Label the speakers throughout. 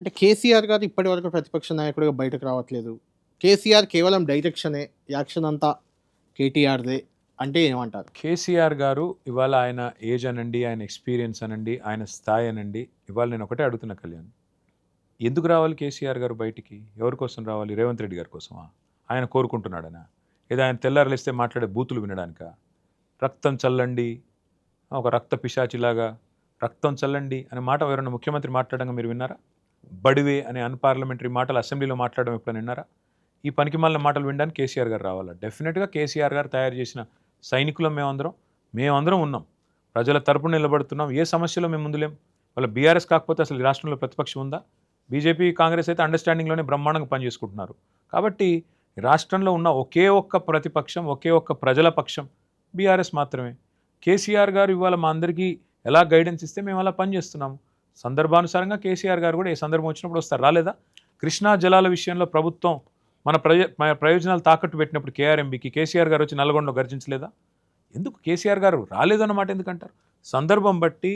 Speaker 1: అంటే కేసీఆర్ గారు ఇప్పటివరకు ప్రతిపక్ష నాయకుడిగా బయటకు రావట్లేదు. కేసీఆర్ కేవలం డైరెక్షనే. యాక్షన్ అంతా కేటీఆర్‌దే అంటే ఏమంటారు?
Speaker 2: కేసీఆర్ గారు ఇవాళ ఆయన ఏజ్ అనండి, ఆయన ఎక్స్‌పీరియన్స్ అనండి, ఆయన స్థాయి అనండి, ఇవాళ నేను ఒకటే అడుగుతున్నా కళ్యాణ్. ఎందుకు రావాలి కేసీఆర్ గారు బయటికి? ఎవరి కోసం రావాలి? రేవంత్ రెడ్డి గారి కోసమా? ఆయన కోరుకుంటున్నాడనా? లేదా ఆయన తెల్లారి లేస్తే మాట్లాడే బూతులు వినడానికా? రక్తం చల్లండి, ఒక రక్త పిశాచిలాగా రక్తం చల్లండి అనే మాట ఎవరైనా ముఖ్యమంత్రి మాట్లాడంగా మీరు విన్నారా? బడివే అనే అన్‌పార్లమెంటరీ మాటలు అసెంబ్లీలో మాట్లాడడం ఎప్పుడైనా విన్నారా? ఈ పనికిమాలిన మాటలు వినడానికి కేసీఆర్ గారు రావాలా? డెఫినెట్‌గా కేసీఆర్ గారు తయారు చేసిన సైనికులం మేమందరం ఉన్నాం. ప్రజల తరపున నిలబడుతున్నాం. ఏ సమస్యలో మేము ముందు లేం. వాళ్ళ బీఆర్ఎస్ కాకపోతే అసలు ఈ రాష్ట్రంలో ప్రతిపక్షం ఉందా? బీజేపీ, కాంగ్రెస్ అయితే అండర్‌స్టాండింగ్‌లోనే బ్రహ్మాండంగా పనిచేసుకుంటున్నారు. కాబట్టి రాష్ట్రంలో ఉన్న ఒకే ఒక్క ప్రతిపక్షం, ఒకే ఒక్క ప్రజల పక్షం బీఆర్ఎస్ మాత్రమే. కేసీఆర్ గారు ఇవాళ మా అందరికీ ఎలా గైడెన్స్ ఇస్తే మేము అలా పనిచేస్తున్నాము. సందర్భానుసారంగా కేసీఆర్ గారు కూడా ఏ సందర్భం వచ్చినప్పుడు వస్తారు. రాలేదా? కృష్ణా జలాల విషయంలో ప్రభుత్వం మన ప్రయోజనాలు తాకట్టు పెట్టినప్పుడు కేఆర్ఎంబీకి కేసీఆర్ గారు వచ్చి నల్గొండలో గర్జించలేదా? ఎందుకు కేసీఆర్ గారు రాలేదన్నమాట ఎందుకంటారు? సందర్భం బట్టి,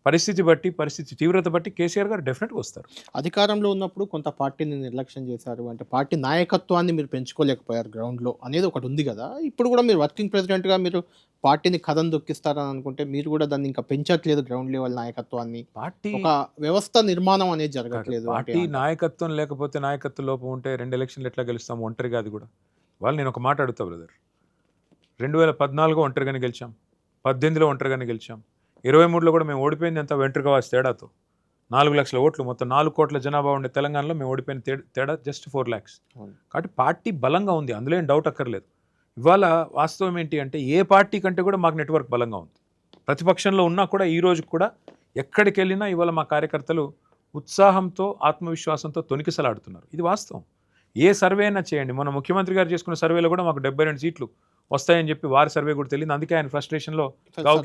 Speaker 2: పరిస్థితి తీవ్రత బట్టి కేసీఆర్ గారు డెఫినెట్‌గా వస్తారు.
Speaker 1: అధికారంలో ఉన్నప్పుడు కొంత పార్టీని నిర్లక్ష్యం చేశారు. అంటే పార్టీ నాయకత్వాన్ని మీరు పెంచుకోలేకపోయారు గ్రౌండ్‌లో అనేది ఒకటి ఉంది గదా! ఇప్పుడు కూడా మీరు వర్కింగ్ ప్రెసిడెంట్‌గా మీరు పార్టీని కథం దొక్కిస్తారని అనుకుంటే మీరు కూడా దాన్ని ఇంకా పెంచట్లేదు గ్రౌండ్ లెవెల్ నాయకత్వాన్ని.
Speaker 2: పార్టీ
Speaker 1: ఒక వ్యవస్థ నిర్మాణం అనేది జరగట్లేదు. అంటే
Speaker 2: పార్టీ నాయకత్వం లేకపోతే నాయకత్వ లోపం ఉంటే 2 ఎలక్షన్లు ఎట్లా గెలుస్తాము ఒంటరిగా? అది కూడా. వాళ్ళు నేను ఒక మాట అడుగుతా బ్రదర్. 2014 ఒంటరిగానే గెలిచాం. 18లో ఒంటరిగానే గెలిచాం. 23లో కూడా మేము ఓడిపోయింది ఎంత? వెంట్రుకవాసి తేడాతో. 4 లక్షల ఓట్లు, మొత్తం 4 కోట్ల జనాభా ఉండే తెలంగాణలో మేము ఓడిపోయిన తేడా జస్ట్ 4 lakhs. కాబట్టి పార్టీ బలంగా ఉంది, అందులో ఏం డౌట్ అక్కర్లేదు. ఇవాళ వాస్తవం ఏంటి అంటే ఏ పార్టీ కంటే కూడా మాకు నెట్వర్క్ బలంగా ఉంది. ప్రతిపక్షంలో ఉన్నా కూడా ఈ రోజు కూడా ఎక్కడికి వెళ్ళినా ఇవాళ మా కార్యకర్తలు ఉత్సాహంతో, ఆత్మవిశ్వాసంతో తొణికిసలాడుతున్నారు. ఇది వాస్తవం. ఏ సర్వే అయినా చేయండి. మన ముఖ్యమంత్రి గారు చేసుకున్న సర్వేలో కూడా మాకు 72 సీట్లు వస్తాయని చెప్పి వారి సర్వే కూడా తెలియదు. అందుకే ఆయన ఫ్రస్ట్రేషన్లో గావు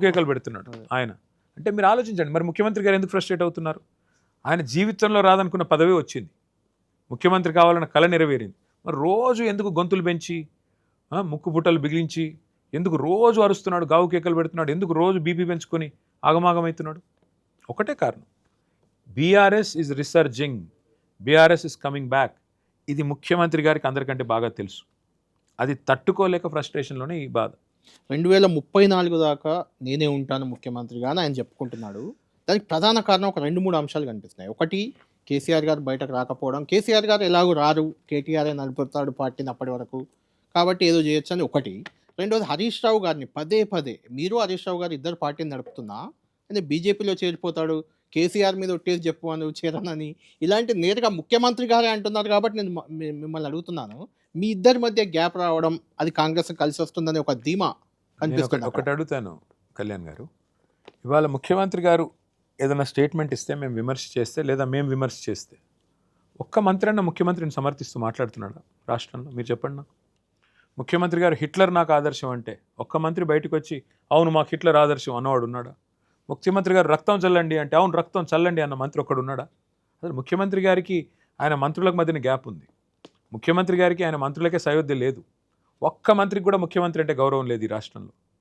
Speaker 2: కేకలు పెడుతున్నాడు ఆయన. అంటే మీరు ఆలోచించండి, మరి ముఖ్యమంత్రి గారు ఎందుకు ఫ్రస్ట్రేట్ అవుతున్నారు? ఆయన జీవితంలో రాదనుకున్న పదవి వచ్చింది, ముఖ్యమంత్రి కావాలన్న కళ నెరవేరింది. మరి రోజు ఎందుకు గొంతులు పెంచి, ముక్కు పుట్టలు బిగిలించి ఎందుకు రోజు అరుస్తున్నాడు, గావు కేకలు పెడుతున్నాడు? ఎందుకు రోజు బీపీ పెంచుకొని ఆగమాగమవుతున్నాడు? ఒకటే కారణం, BRS is resurging, BRS is coming back. ఇది ముఖ్యమంత్రి గారికి అందరికంటే బాగా తెలుసు. అది తట్టుకోలేక ఫ్రస్ట్రేషన్లోనే ఈ బాధ.
Speaker 1: 2034 దాకా నేనే ఉంటాను ముఖ్యమంత్రిగా అని ఆయన చెప్పుకుంటున్నాడు. దానికి ప్రధాన కారణం ఒక 2-3 అంశాలు కనిపిస్తున్నాయి. ఒకటి, కేసీఆర్ గారు బయటకు రాకపోవడం. కేసీఆర్ గారు ఎలాగో రారు, కేటీఆర్ఏ నడుపుతాడు పార్టీని అప్పటి వరకు, కాబట్టి ఏదో చేయొచ్చు అని ఒకటి. రెండోది, హరీష్ రావు గారిని పదే పదే, మీరు హరీష్ రావు గారు ఇద్దరు పార్టీని నడుపుతున్నా అంటే బీజేపీలో చేరిపోతాడు, కేసీఆర్ మీద ఒట్టేసి చెప్పు అని చేరనని, ఇలాంటి నేరుగా ముఖ్యమంత్రి గారే అంటున్నారు. కాబట్టి నేను మిమ్మల్ని అడుగుతున్నాను, మీ ఇద్దరి మధ్య గ్యాప్ రావడం అది కాంగ్రెస్ కలిసి వస్తుందని ఒక ధీమా కనిపిస్తుంది.
Speaker 2: ఒకటి అడుగుతాను కళ్యాణ్ గారు, ఇవాళ ముఖ్యమంత్రి గారు ఏదైనా స్టేట్మెంట్ ఇస్తే మేము విమర్శ చేస్తే, లేదా మేము విమర్శ చేస్తే, ఒక్క మంత్రి అన్న ముఖ్యమంత్రిని సమర్థిస్తూ మాట్లాడుతున్నాడా రాష్ట్రంలో? మీరు చెప్పండి నాకు. ముఖ్యమంత్రి గారు హిట్లర్ నాకు ఆదర్శం అంటే ఒక్క మంత్రి బయటకు వచ్చి అవును మాకు హిట్లర్ ఆదర్శం అన్నవాడు ఉన్నాడా? ముఖ్యమంత్రి గారు రక్తం చల్లండి అంటే అవును రక్తం చల్లండి అన్న మంత్రి ఒక్కడు ఉన్నాడా? అసలు ముఖ్యమంత్రి గారికి ఆయన మంత్రులకు మధ్యన గ్యాప్ ఉంది. ముఖ్యమంత్రి గారికి ఆయన మంత్రులకే సయోధ్య లేదు. ఒక్క మంత్రికి కూడా ముఖ్యమంత్రి అంటే గౌరవం లేదు ఈ రాష్ట్రంలో.